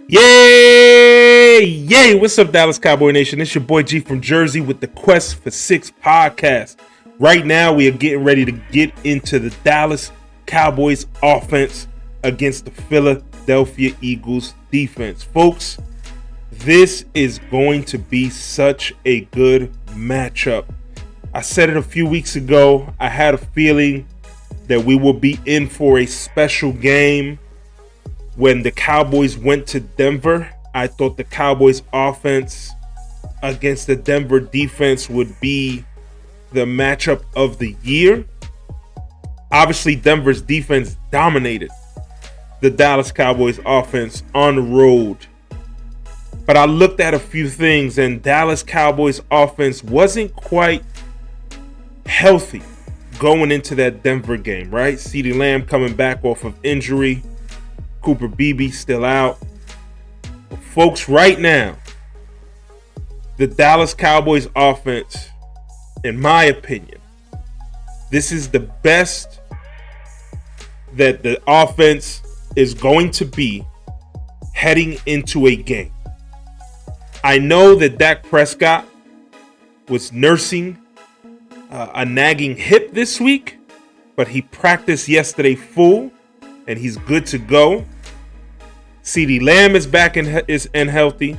Yay! Yay! What's up, Dallas Cowboy Nation? It's your boy G from Jersey with the Quest for Six podcast. Right now, we are getting ready to get into the Dallas Cowboys offense against the Philadelphia Eagles defense. Folks, this is going to be such a good matchup. I said it a few weeks ago. I had a feeling that we will be in for a special game. When the Cowboys went to Denver, I thought the Cowboys offense against the Denver defense would be the matchup of the year. Obviously, Denver's defense dominated the Dallas Cowboys offense on the road. But I looked at a few things, and Dallas Cowboys offense wasn't quite healthy going into that Denver game, right? CeeDee Lamb coming back off of injury. Cooper Beebe still out. But folks, right now, the Dallas Cowboys offense, in my opinion, this is the best that the offense is going to be heading into a game. I know that Dak Prescott was nursing a nagging hip this week, but he practiced yesterday full, and he's good to go. CeeDee Lamb is back and healthy.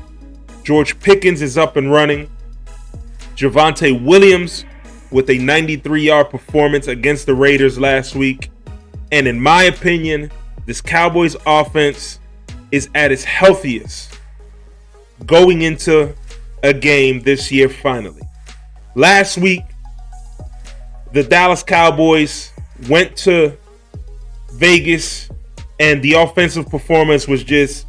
George Pickens is up and running. Javonte Williams with a 93-yard performance against the Raiders last week. And in my opinion, this Cowboys offense is at its healthiest going into a game this year finally. Last week, the Dallas Cowboys went to Vegas, and the offensive performance was just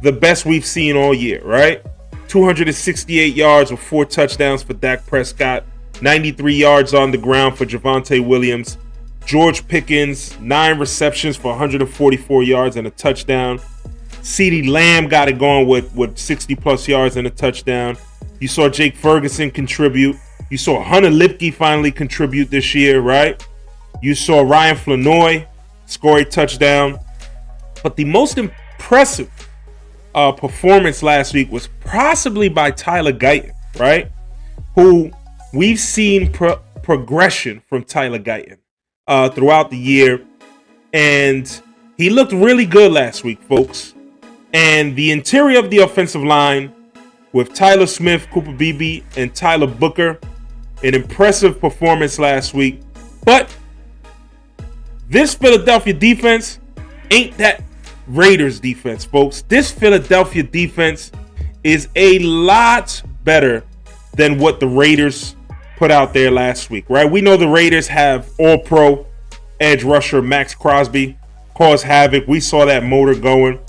the best we've seen all year, right? 268 yards with 4 touchdowns for Dak Prescott, 93 yards on the ground for Javonte Williams. George Pickens, 9 receptions for 144 yards and a touchdown. CeeDee Lamb got it going with 60-plus yards and a touchdown. You saw Jake Ferguson contribute. You saw Hunter Lipke finally contribute this year, right? You saw Ryan Flanoy score a touchdown. But the most impressive performance last week was possibly by Tyler Guyton, right? Who we've seen progression from Tyler Guyton throughout the year. And he looked really good last week, folks. And the interior of the offensive line with Tyler Smith, Cooper Beebe, and Tyler Booker, an impressive performance last week. But this Philadelphia defense ain't that Raiders defense, folks. This Philadelphia defense is a lot better than what the Raiders put out there last week, right? We know the Raiders have all-pro edge rusher Max Crosby, cause havoc. We saw that motor going.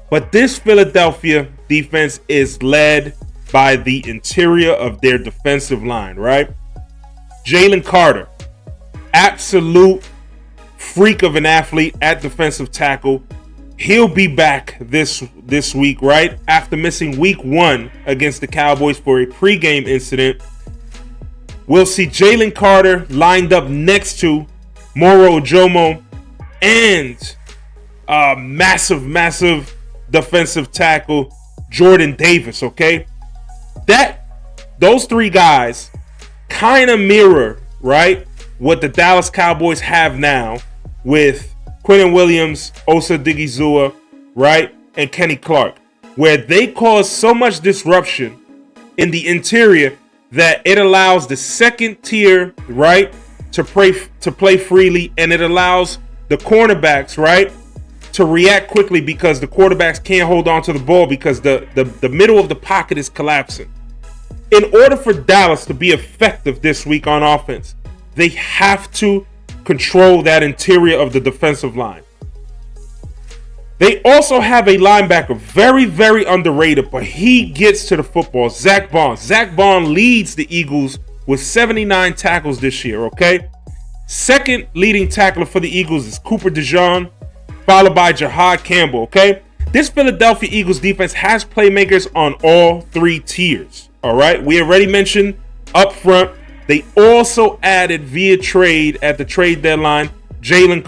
But this Philadelphia defense is led by the interior of their defensive line, right? Jalen Carter, absolute freak of an athlete at defensive tackle. He'll be back this week, right? After missing week 1 against the Cowboys for a pregame incident. We'll see Jalen Carter lined up next to Moro Ojomo and massive defensive tackle Jordan Davis, okay? Those 3 guys kind of mirror, right, what the Dallas Cowboys have now with Quinnen Williams, Osa Odighizuwa, right, and Kenny Clark, where they cause so much disruption in the interior that it allows the second tier, right, to play freely, and it allows the cornerbacks, right, to react quickly because the quarterbacks can't hold on to the ball because the middle of the pocket is collapsing. In order for Dallas to be effective this week on offense, they have to control that interior of the defensive line. They also have a linebacker, very, very underrated, but he gets to the football, Zach Bond. Zach Bond leads the Eagles with 79 tackles this year, okay? Second leading tackler for the Eagles is Cooper DeJean, followed by Jahad Campbell, okay? This Philadelphia Eagles defense has playmakers on all 3 tiers, all right? We already mentioned up front. They also added via trade at the trade deadline Jalen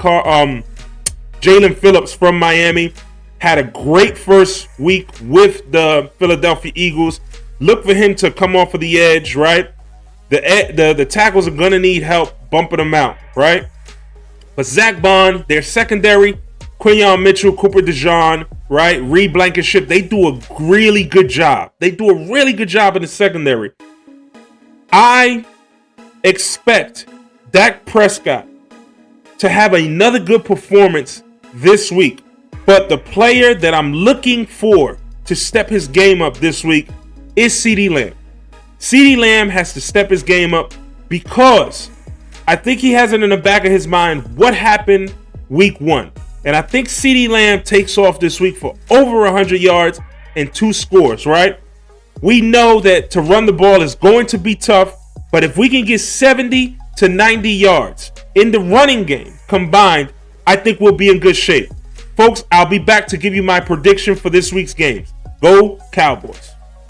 Phillips from Miami had a great first week with the Philadelphia Eagles. Look for him to come off of the edge, right? The tackles are going to need help bumping them out, right? But Zach Bond, their secondary, Quinyon Mitchell, Cooper DeJean, right? Reed Blankenship, they do a really good job. They do a really good job in the secondary. I expect Dak Prescott to have another good performance this week. But the player that I'm looking for to step his game up this week is CeeDee Lamb. CeeDee Lamb has to step his game up because I think he has it in the back of his mind what happened week 1. And I think CeeDee Lamb takes off this week for over 100 yards and 2 scores, right? We know that to run the ball is going to be tough, but if we can get 70 to 90 yards in the running game combined, I think we'll be in good shape. Folks, I'll be back to give you my prediction for this week's games. Go Cowboys.